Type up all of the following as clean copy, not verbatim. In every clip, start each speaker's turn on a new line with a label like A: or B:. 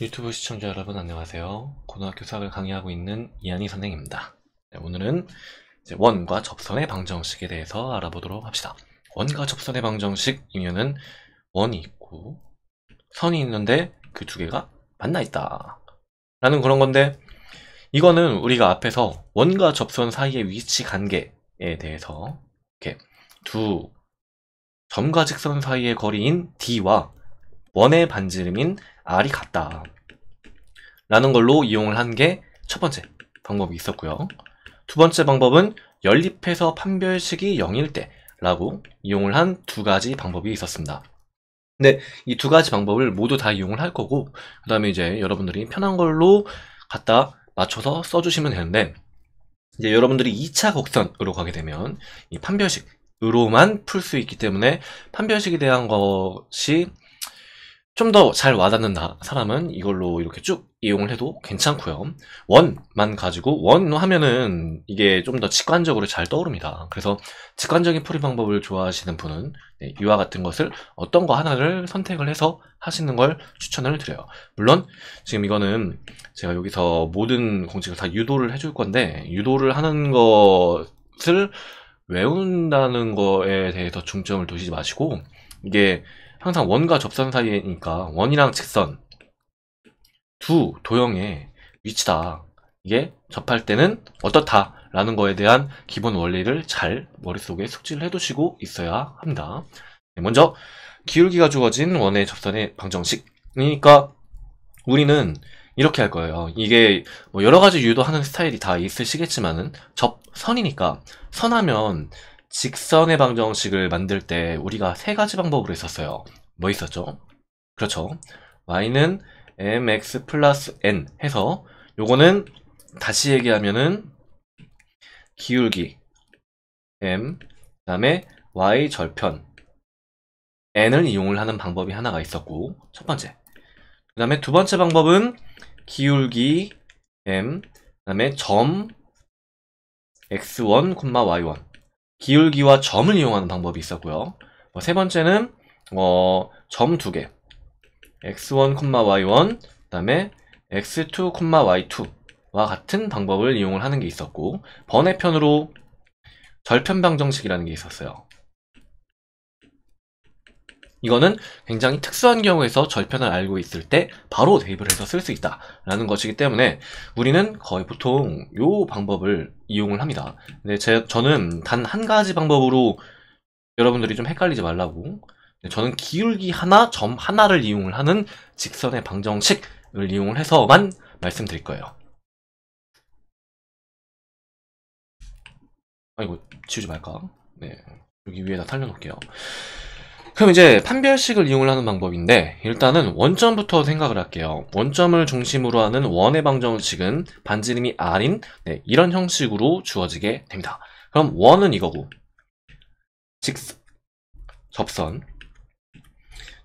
A: 유튜브 시청자 여러분 안녕하세요. 고등학교 수학을 강의하고 있는 이한희 선생입니다. 네, 오늘은 이제 원과 접선의 방정식에 대해서 알아보도록 합시다. 원과 접선의 방정식이면은 원이 있고 선이 있는데 그 두 개가 만나 있다 라는 그런 건데, 이거는 우리가 앞에서 원과 접선 사이의 위치 관계에 대해서 이렇게 두 점과 직선 사이의 거리인 D와 원의 반지름인 R이 같다 라는 걸로 이용을 한 게 첫 번째 방법이 있었고요. 두 번째 방법은 연립해서 판별식이 0일 때 라고 이용을 한 두 가지 방법이 있었습니다. 근데 이 두 가지 방법을 모두 다 이용을 할 거고, 그 다음에 이제 여러분들이 편한 걸로 갖다 맞춰서 써주시면 되는데, 이제 여러분들이 2차 곡선으로 가게 되면 이 판별식으로만 풀 수 있기 때문에 판별식에 대한 것이 좀 더 잘 와닿는 사람은 이걸로 이렇게 쭉 이용을 해도 괜찮고요. 원만 가지고, 원 하면은 이게 좀 더 직관적으로 잘 떠오릅니다. 그래서 직관적인 풀이 방법을 좋아하시는 분은 이와 같은 것을 어떤 거 하나를 선택을 해서 하시는 걸 추천을 드려요. 물론 지금 이거는 제가 여기서 모든 공식을 다 유도를 해줄 건데, 유도를 하는 것을 외운다는 거에 대해서 중점을 두시지 마시고, 이게 항상 원과 접선 사이니까 원이랑 직선 두 도형의 위치다, 이게 접할 때는 어떻다 라는 거에 대한 기본 원리를 잘 머릿속에 숙지를 해두시고 있어야 합니다. 먼저 기울기가 주어진 원의 접선의 방정식이니까 우리는 이렇게 할 거예요. 이게 뭐 여러 가지 유도하는 스타일이 다 있으시겠지만은 접선이니까, 선하면 직선의 방정식을 만들 때 우리가 세 가지 방법으로 했었어요. 뭐 있었죠? 그렇죠. y는 mx 플러스 n 해서, 요거는 다시 얘기하면은 기울기 m, 그 다음에 y 절편 n을 이용을 하는 방법이 하나가 있었고, 첫 번째. 그 다음에 두 번째 방법은 기울기 m, 그 다음에 점 x1, y1 기울기와 점을 이용하는 방법이 있었고요. 세 번째는 점 두 개, x1, y1, 그 다음에 x2, y2와 같은 방법을 이용을 하는 게 있었고, 번외편으로 절편 방정식이라는 게 있었어요. 이거는 굉장히 특수한 경우에서 절편을 알고 있을 때 바로 대입을 해서 쓸 수 있다라는 것이기 때문에 우리는 거의 보통 요 방법을 이용을 합니다. 근데 저는 단 한 가지 방법으로 여러분들이 좀 헷갈리지 말라고, 저는 기울기 하나, 점 하나를 이용을 하는 직선의 방정식을 이용을 해서만 말씀드릴 거예요. 아이고, 지우지 말까? 네, 여기 위에다 살려놓을게요. 그럼 이제 판별식을 이용을 하는 방법인데, 일단은 원점부터 생각을 할게요. 원점을 중심으로 하는 원의 방정식은 반지름이 r인 이런 형식으로 주어지게 됩니다. 그럼 원은 이거고,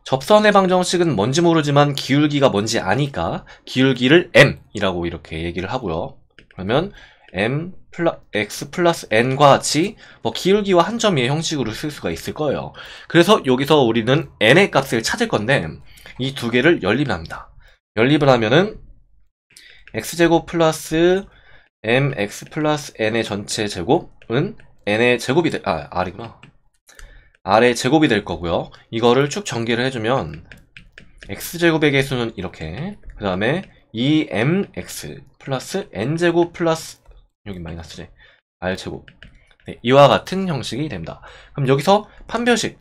A: 접선의 방정식은 뭔지 모르지만 기울기가 뭔지 아니까 기울기를 m이라고 이렇게 얘기를 하고요. 그러면 x 플러스 n과 같이 뭐 기울기와 한 점의 형식으로 쓸 수가 있을 거예요. 그래서 여기서 우리는 n의 값을 찾을 건데, 이 두 개를 연립을 합니다. 연립을 하면은 x제곱 플러스 mx 플러스 n의 전체 제곱은 n의 제곱이 r이구나. r의 제곱이 될 거고요. 이거를 쭉 전개를 해주면 x제곱의 개수는 이렇게, 그 다음에 2mx 플러스 n제곱 플러스 여기 마이너스지 r제곱, 이와 같은 형식이 됩니다. 그럼 여기서 판별식을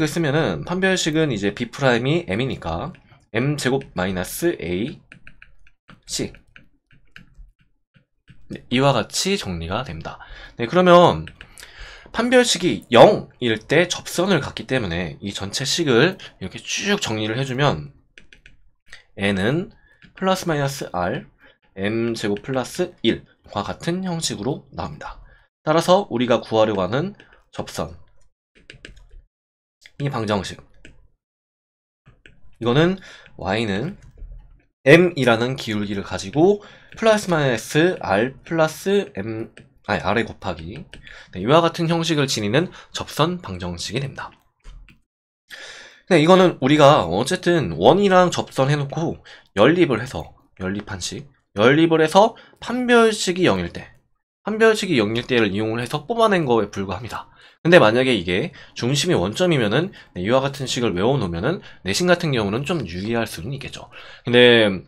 A: 쓰면은, 판별식은 이제 b'이 m이니까 m제곱 마이너스 a c, 이와 같이 정리가 됩니다. 그러면 판별식이 0일 때 접선을 갖기 때문에 이 전체 식을 이렇게 쭉 정리를 해주면 n은 플러스 마이너스 r m제곱 플러스 1과 같은 형식으로 나옵니다. 따라서 우리가 구하려고 하는 접선, 이 방정식, 이거는 y는 m이라는 기울기를 가지고 플러스 마이너스 r 플러스 r에 곱하기, 이와 같은 형식을 지니는 접선 방정식이 됩니다. 근데 이거는 우리가 어쨌든 원이랑 접선 해놓고 연립을 해서 연립을 해서 판별식이 0일 때 판별식이 0일 때를 이용을 해서 뽑아낸 거에 불과합니다. 근데 만약에 이게 중심이 원점이면은 이와 같은 식을 외워놓으면은 내신 같은 경우는 좀 유리할 수는 있겠죠. 근데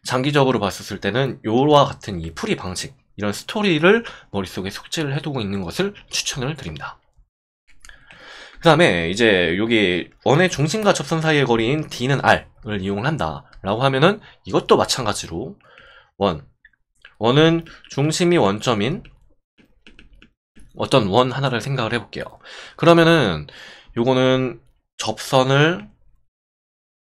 A: 장기적으로 봤을 때는 요와 같은 이 풀이 방식, 이런 스토리를 머릿속에 숙지를 해두고 있는 것을 추천을 드립니다. 그 다음에 이제 여기 원의 중심과 접선 사이의 거리인 D는 R을 이용을 한다 라고 하면은 이것도 마찬가지로 원은 중심이 원점인 어떤 원 하나를 생각을 해볼게요. 그러면은 요거는 접선을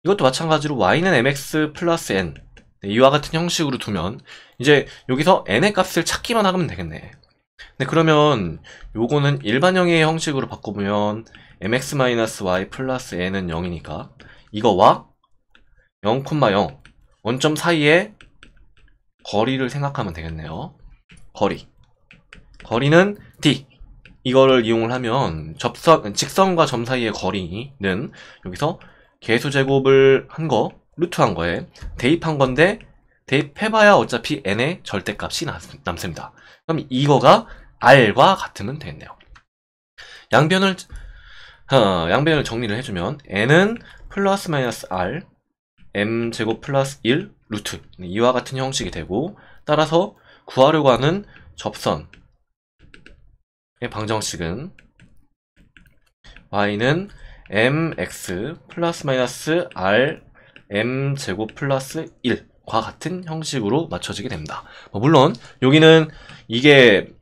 A: 이것도 마찬가지로 y는 mx 플러스 n 이와 같은 형식으로 두면 이제 여기서 n의 값을 찾기만 하면 되겠네. 근데 그러면 요거는 일반형의 형식으로 바꿔보면 mx-y 플러스 n은 0이니까 이거와 0,0 원점 사이의 거리를 생각하면 되겠네요. 거리는 d 이거를 이용을 하면 직선과 점 사이의 거리는 여기서 개수제곱을 한 거, 루트 한 거에 대입한 건데 대입해봐야 어차피 n의 절대값이 남습니다. 그럼 이거가 r과 같으면 되겠네요. 양변을 정리를 해주면 n은 플러스 마이너스 r m제곱 플러스 1 루트 이와 같은 형식이 되고, 따라서 구하려고 하는 접선의 방정식은 y는 mx 플러스 마이너스 r m제곱 플러스 1과 같은 형식으로 맞춰지게 됩니다. 물론 여기는 이게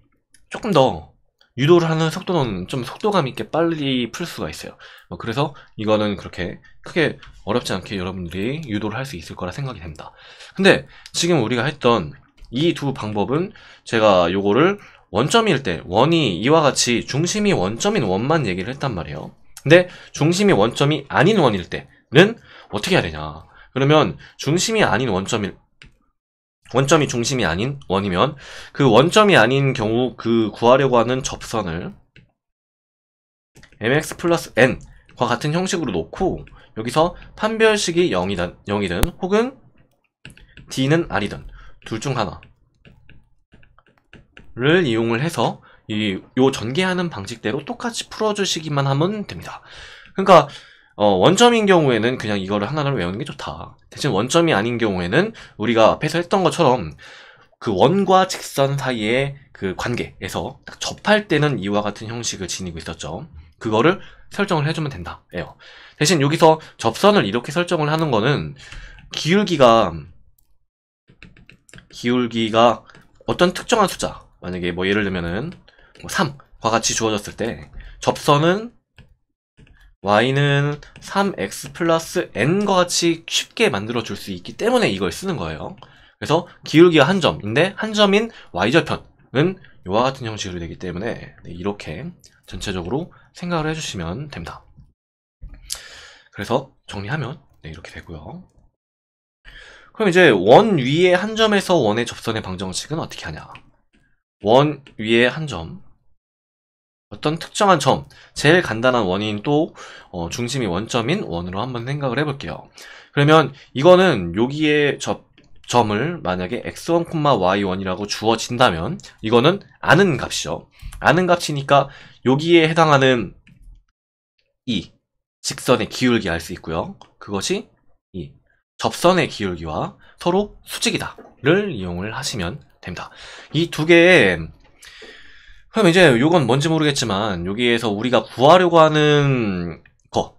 A: 조금 더 유도를 하는 속도는 좀 속도감 있게 빨리 풀 수가 있어요. 그래서 이거는 그렇게 크게 어렵지 않게 여러분들이 유도를 할 수 있을 거라 생각이 됩니다. 근데 지금 우리가 했던 이 두 방법은 제가 요거를 원점일 때, 원이 이와 같이 중심이 원점인 원만 얘기를 했단 말이에요. 근데 중심이 원점이 아닌 원일 때는 어떻게 해야 되냐. 그러면 중심이 아닌 원점이 중심이 아닌 원이면 그 원점이 아닌 경우 그 구하려고 하는 접선을 mx 플러스 n과 같은 형식으로 놓고 여기서 판별식이 0이든 혹은 d는 r이든 둘 중 하나를 이용을 해서 요 전개하는 방식대로 똑같이 풀어주시기만 하면 됩니다. 그러니까 원점인 경우에는 그냥 이거를 하나를 외우는 게 좋다. 대신 원점이 아닌 경우에는 우리가 앞에서 했던 것처럼 그 원과 직선 사이의 그 관계에서 딱 접할 때는 이와 같은 형식을 지니고 있었죠. 그거를 설정을 해주면 된다. 예요. 대신 여기서 접선을 이렇게 설정을 하는 거는 기울기가 어떤 특정한 숫자, 만약에 뭐 예를 들면은 3과 같이 주어졌을 때 접선은 y는 3x 플러스 n과 같이 쉽게 만들어 줄 수 있기 때문에 이걸 쓰는 거예요. 그래서 기울기가 한 점인데 한 점인 y절편은 이와 같은 형식으로 되기 때문에 이렇게 전체적으로 생각을 해주시면 됩니다. 그래서 정리하면 이렇게 되고요. 그럼 이제 원 위에 한 점에서 원의 접선의 방정식은 어떻게 하냐. 원 위에 한 점, 어떤 특정한 점, 제일 간단한 원인 또 중심이 원점인 원으로 한번 생각을 해볼게요. 그러면 이거는 여기에 점을 만약에 x1, y1이라고 주어진다면 이거는 아는 값이죠. 아는 값이니까 여기에 해당하는 이 직선의 기울기 알 수 있고요. 그것이 이 접선의 기울기와 서로 수직이다를 이용을 하시면 됩니다. 이 두 개의 그럼 이제 요건 뭔지 모르겠지만 여기에서 우리가 구하려고 하는 거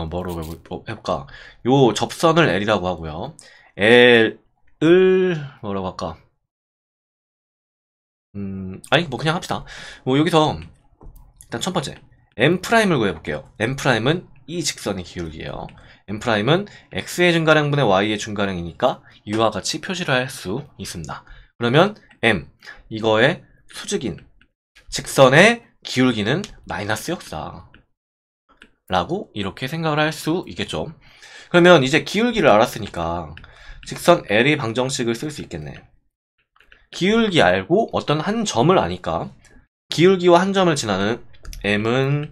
A: 뭐로 해볼까? 요 접선을 L이라고 하고요. L을 뭐라고 할까? 아니 뭐 그냥 합시다. 뭐 여기서 일단 첫 번째 M'을 구해볼게요. M'은 이 직선의 기울기예요. M'은 X의 증가량분의 Y의 증가량이니까 이와 같이 표시를 할 수 있습니다. 그러면 M 이거의 수직인 직선의 기울기는 마이너스 역사 라고 이렇게 생각을 할 수 있겠죠. 그러면 이제 기울기를 알았으니까 직선 L의 방정식을 쓸 수 있겠네. 기울기 알고 어떤 한 점을 아니까 기울기와 한 점을 지나는 M은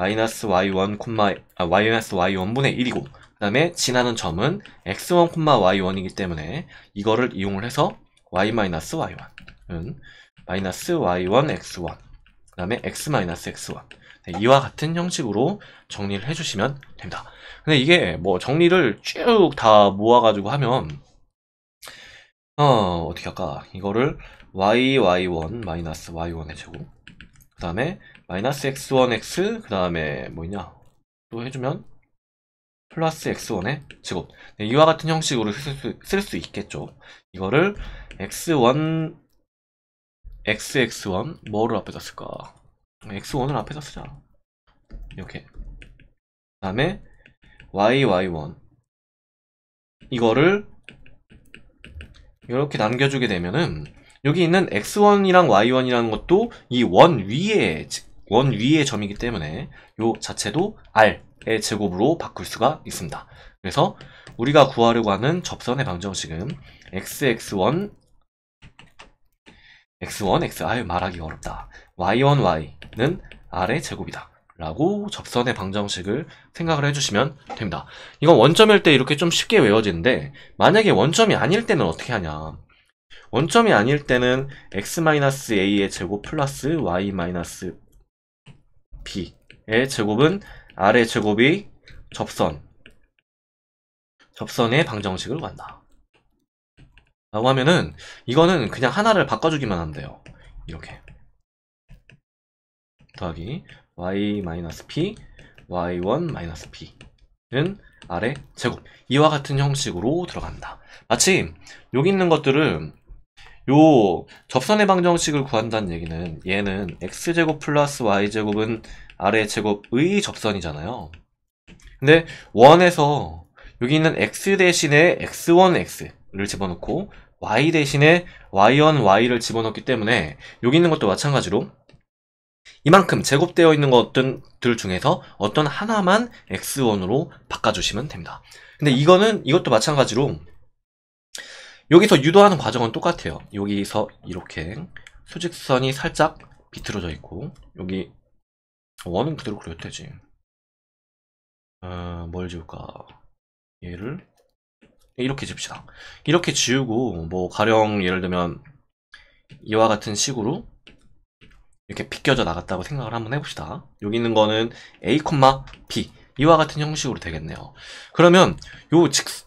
A: 마이너스 y1, 마이너스 y1분의 1이고 그 다음에 지나는 점은 x1, y1이기 때문에 이거를 이용을 해서 y 마이너스 y1은 마이너스 y1 x1 그 다음에 x 마이너스 x1 네, 이와 같은 형식으로 정리를 해주시면 됩니다. 근데 이게 뭐 정리를 쭉 다 모아가지고 하면 어떻게 할까? 이거를 y1 마이너스 y1의 제곱 그 다음에 마이너스 x1x 그 다음에 뭐 있냐 또 해주면 플러스 x1의 제곱 네, 이와 같은 형식으로 쓸 수 있겠죠. 이거를 x1 xx1 뭐를 앞에다 쓸까? x1을 앞에다 쓰자. 이렇게 그 다음에 y1 이거를 이렇게 남겨주게 되면은 여기 있는 x1이랑 y1이라는 것도 이 원 위의 점이기 때문에 요 자체도 r의 제곱으로 바꿀 수가 있습니다. 그래서 우리가 구하려고 하는 접선의 방정식은 xx1 x1x 아유 말하기 어렵다. y1y는 r의 제곱이다 라고 접선의 방정식을 생각을 해주시면 됩니다. 이건 원점일 때 이렇게 좀 쉽게 외워지는데 만약에 원점이 아닐 때는 어떻게 하냐. 원점이 아닐 때는 x-a의 제곱 플러스 y-b의 제곱은 r의 제곱이 접선의 방정식을 구한다 라고 하면은 이거는 그냥 하나를 바꿔주기만 하면 돼요. 이렇게 더하기 y-p y1-p는 r의 제곱 이와 같은 형식으로 들어간다. 마치 여기 있는 것들을 요 접선의 방정식을 구한다는 얘기는 얘는 x제곱 플러스 y제곱은 r의 제곱의 접선이잖아요. 근데 원에서 여기 있는 x 대신에 x1x를 집어넣고 y 대신에 y1y를 집어넣기 때문에 여기 있는 것도 마찬가지로 이만큼 제곱되어 있는 것들 중에서 어떤 하나만 x1으로 바꿔주시면 됩니다. 근데 이것도 마찬가지로 여기서 유도하는 과정은 똑같아요. 여기서 이렇게 수직선이 살짝 비틀어져 있고 여기 원은 그대로 그려도 되지. 뭘 지울까? 얘를 이렇게 지읍시다. 이렇게 지우고 뭐 가령 예를 들면 이와 같은 식으로 이렇게 비껴져 나갔다고 생각을 한번 해봅시다. 여기 있는 거는 a, p 이와 같은 형식으로 되겠네요. 그러면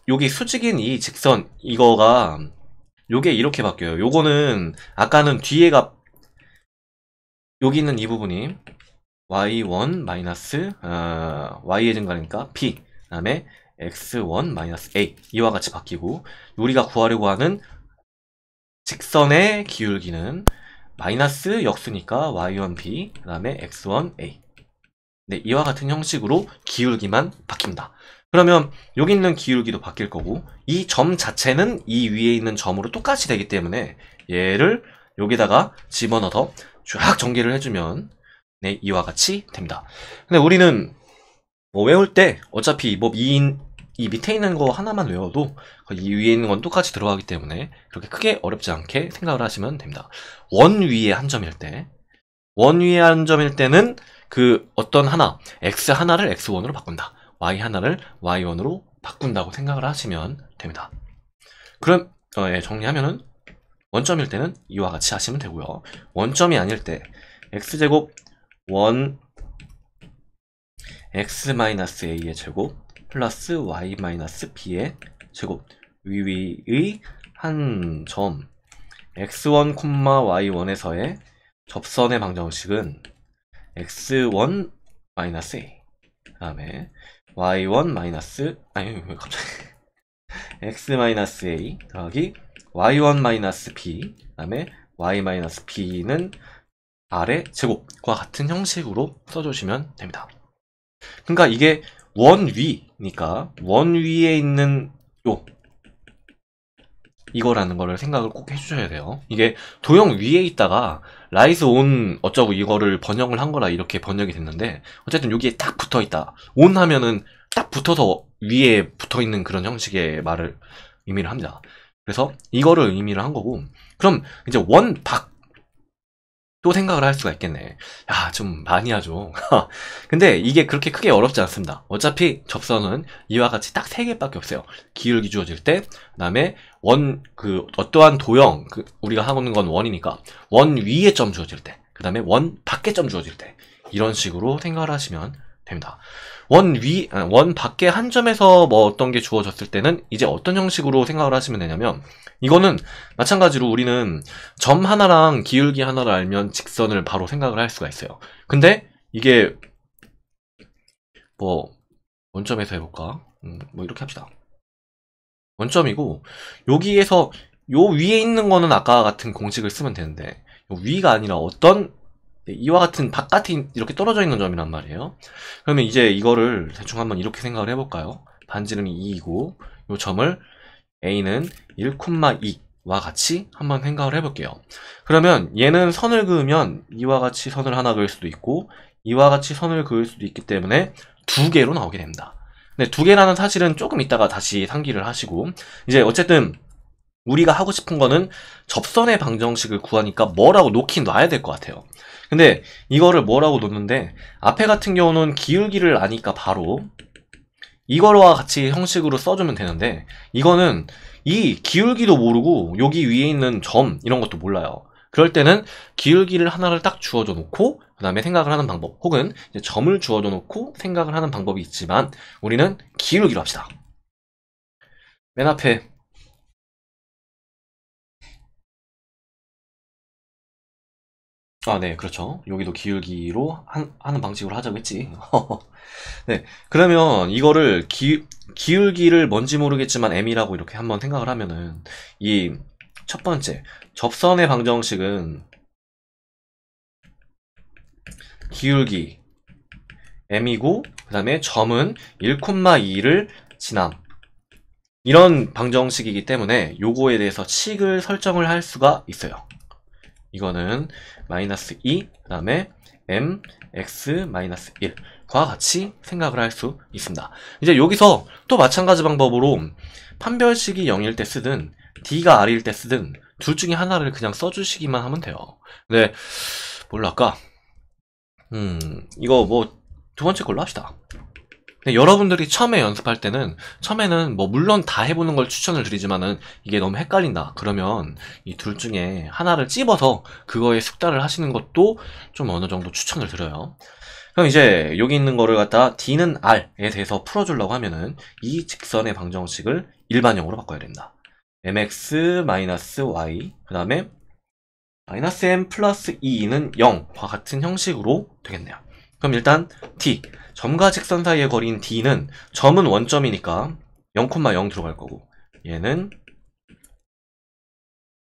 A: 여기 수직인 이 직선 이거가 요게 이렇게 바뀌어요. 요거는 아까는 뒤에가 여기 있는 이 부분이 y1 마이너스 y의 증가니까 p 그 다음에 x1 마이너스 a 이와 같이 바뀌고 우리가 구하려고 하는 직선의 기울기는 마이너스 역수니까 y1b 그 다음에 x1a 네, 이와 같은 형식으로 기울기만 바뀝니다. 그러면 여기 있는 기울기도 바뀔 거고 이 점 자체는 이 위에 있는 점으로 똑같이 되기 때문에 얘를 여기다가 집어넣어서 쫙 전개를 해주면 네, 이와 같이 됩니다. 근데 우리는 뭐 외울 때 어차피 뭐 이 밑에 있는 거 하나만 외워도 이 위에 있는 건 똑같이 들어가기 때문에 그렇게 크게 어렵지 않게 생각을 하시면 됩니다. 원 위에 한 점일 때는 그 어떤 하나 x 하나를 x1으로 바꾼다, y 하나를 y1으로 바꾼다고 생각을 하시면 됩니다. 그럼 예, 정리하면은 원점일 때는 이와 같이 하시면 되고요. 원점이 아닐 때 x제곱 1 x-a의 제곱 플러스 y-b의 제곱 위의 한 점 x1, y1에서의 접선의 방정식은 x1 마이너스 a 그 다음에 y1 마이너스 아니 왜 갑자기 x 마이너스 a 더하기 y1 마이너스 b 그 다음에 y 마이너스 b는 r의 제곱과 같은 형식으로 써주시면 됩니다. 그러니까 이게 원 위니까 원 위에 있는 이거라는 거를 생각을 꼭 해주셔야 돼요. 이게 도형 위에 있다가 라이즈 온 어쩌고 이거를 번역을 한 거라 이렇게 번역이 됐는데 어쨌든 여기에 딱 붙어 있다. 온 하면은 딱 붙어서 위에 붙어 있는 그런 형식의 말을 의미를 합니다. 그래서 이거를 의미를 한 거고 그럼 이제 원 밖 또 생각을 할 수가 있겠네. 야, 좀 많이 하죠. 근데 이게 그렇게 크게 어렵지 않습니다. 어차피 접선은 이와 같이 딱 3개밖에 없어요. 기울기 주어질 때, 그 다음에 어떠한 도형, 우리가 하고 있는 건 원이니까, 원 위에 점 주어질 때, 그 다음에 원 밖에 점 주어질 때, 이런 식으로 생각을 하시면 됩니다. 원 밖에 한 점에서 뭐 어떤 게 주어졌을 때는 이제 어떤 형식으로 생각을 하시면 되냐면, 이거는 마찬가지로 우리는 점 하나랑 기울기 하나를 알면 직선을 바로 생각을 할 수가 있어요. 근데 이게 뭐 원점에서 해볼까? 뭐 이렇게 합시다. 원점이고 여기에서 요 위에 있는 거는 아까 같은 공식을 쓰면 되는데 요 위가 아니라 어떤 이와 같은 바깥에 이렇게 떨어져 있는 점이란 말이에요. 그러면 이제 이거를 대충 한번 이렇게 생각을 해볼까요? 반지름이 2이고 요 점을 A는 1,2와 같이 한번 생각을 해볼게요. 그러면 얘는 선을 그으면 이와 같이 선을 하나 그을 수도 있고 이와 같이 선을 그을 수도 있기 때문에 2개로 나오게 됩니다. 근데 2개라는 사실은 조금 이따가 다시 상기를 하시고 이제 어쨌든 우리가 하고 싶은 거는 접선의 방정식을 구하니까 뭐라고 놓긴 놔야 될 것 같아요. 근데 이거를 뭐라고 놓는데 앞에 같은 경우는 기울기를 아니까 바로 이거와 같이 형식으로 써주면 되는데 이거는 이 기울기도 모르고 여기 위에 있는 점 이런 것도 몰라요. 그럴 때는 기울기를 하나를 딱 주어줘 놓고 그 다음에 생각을 하는 방법 혹은 이제 점을 주어줘 놓고 생각을 하는 방법이 있지만 우리는 기울기로 합시다. 맨 앞에 네, 그렇죠. 여기도 기울기로 하는 방식으로 하자고 했지. 네, 그러면 이거를 기울기를 뭔지 모르겠지만 m이라고 이렇게 한번 생각을 하면은 이 첫 번째 접선의 방정식은 기울기 m이고 그 다음에 점은 1,2를 지남 이런 방정식이기 때문에 요거에 대해서 식을 설정을 할 수가 있어요. 이거는 마이너스 2, 그 다음에 m, x, 마이너스 1 과 같이 생각을 할 수 있습니다. 이제 여기서 또 마찬가지 방법으로 판별식이 0일 때 쓰든 d가 r일 때 쓰든 둘 중에 하나를 그냥 써주시기만 하면 돼요. 근데 뭘로 할까? 이거 뭐 두 번째 걸로 합시다. 근데 여러분들이 처음에 연습할 때는 처음에는 뭐 물론 다 해보는 걸 추천을 드리지만은 이게 너무 헷갈린다 그러면 이 둘 중에 하나를 찝어서 그거에 숙달을 하시는 것도 좀 어느 정도 추천을 드려요. 그럼 이제 여기 있는 거를 갖다 D는 R에 대해서 풀어주려고 하면은 이 직선의 방정식을 일반형으로 바꿔야 됩니다. mx-y 그 다음에 마이너스 m 플러스 2는 0과 같은 형식으로 되겠네요. 그럼 일단 D 점과 직선 사이의 거리인 D는 점은 원점이니까 0,0 들어갈 거고 얘는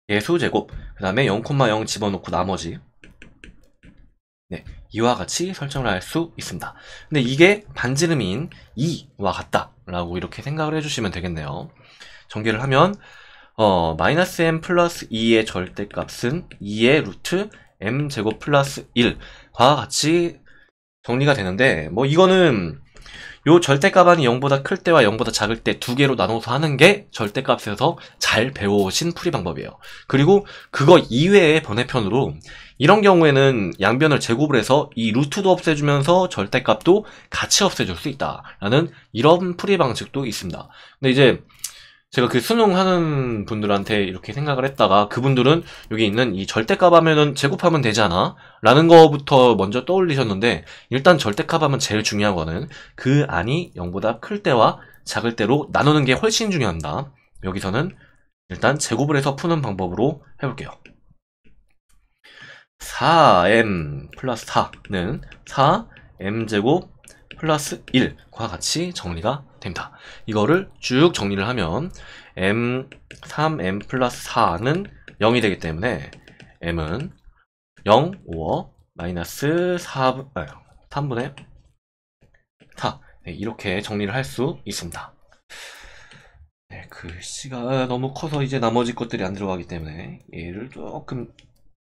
A: 예수제곱 그 다음에 0,0 집어넣고 나머지 네, 이와 같이 설정을 할 수 있습니다. 근데 이게 반지름인 2와 같다 라고 이렇게 생각을 해주시면 되겠네요. 전개를 하면 마이너스 m 플러스 2의 절대값은 2의 루트 m 제곱 플러스 1과 같이 정리가 되는데 뭐 이거는 요 절대값이 0보다 클 때와 0보다 작을 때 두 개로 나눠서 하는 게 절대값에서 잘 배워오신 풀이 방법이에요. 그리고 그거 이외의 번외편으로 이런 경우에는 양변을 제곱을 해서 이 루트도 없애주면서 절대값도 같이 없애줄 수 있다라는 이런 풀이 방식도 있습니다. 근데 이제 제가 그 수능 하는 분들한테 이렇게 생각을 했다가 그분들은 여기 있는 이 절대값 하면은 제곱하면 되잖아 라는 거부터 먼저 떠올리셨는데 일단 절대값 하면 제일 중요한 거는 그 안이 0보다 클 때와 작을 때로 나누는 게 훨씬 중요합니다. 여기서는 일단 제곱을 해서 푸는 방법으로 해볼게요. 4m 플러스 4는 4m제곱 플러스 1과 같이 정리가 됩니다. 이거를 쭉 정리를 하면 3m 플러스 4는 0이 되기 때문에 m은 0, 5어 마이너스 3분의 4 네, 이렇게 정리를 할 수 있습니다. 네, 글씨가 너무 커서 이제 나머지 것들이 안 들어가기 때문에 얘를 조금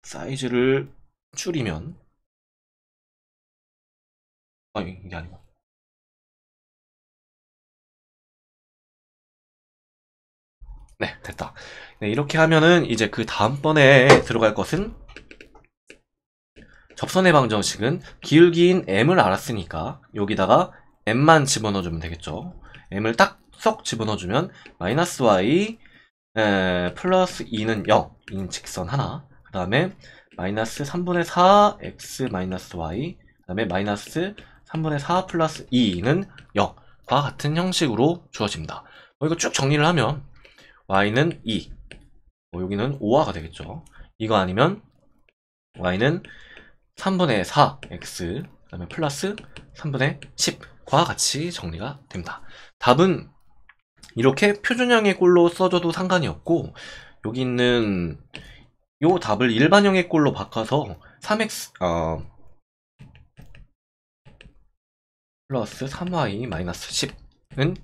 A: 사이즈를 줄이면 이게 아니고 네, 됐다. 네, 이렇게 하면은 이제 그 다음번에 들어갈 것은 접선의 방정식은 기울기인 m을 알았으니까 여기다가 m만 집어넣어주면 되겠죠. m을 딱 쏙 집어넣어주면 마이너스 y 플러스 2는 0인 직선 하나, 그 다음에 마이너스 3분의 4 x 마이너스 y, 그 다음에 마이너스 3분의 4 플러스 2는 0과 같은 형식으로 주어집니다. 이거 쭉 정리를 하면 y는 2, 여기는 5화가 되겠죠. 이거 아니면 y는 3분의 4 x, 그 다음에 플러스 3분의 10과 같이 정리가 됩니다. 답은 이렇게 표준형의 꼴로 써줘도 상관이 없고, 여기 있는 요 답을 일반형의 꼴로 바꿔서 3x 플러스 3y 마이너스 10은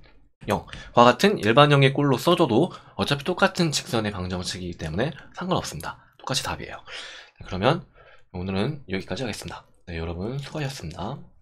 A: 0과 같은 일반형의 꼴로 써줘도 어차피 똑같은 직선의 방정식이기 때문에 상관없습니다. 똑같이 답이에요. 그러면 오늘은 여기까지 하겠습니다. 네, 여러분 수고하셨습니다.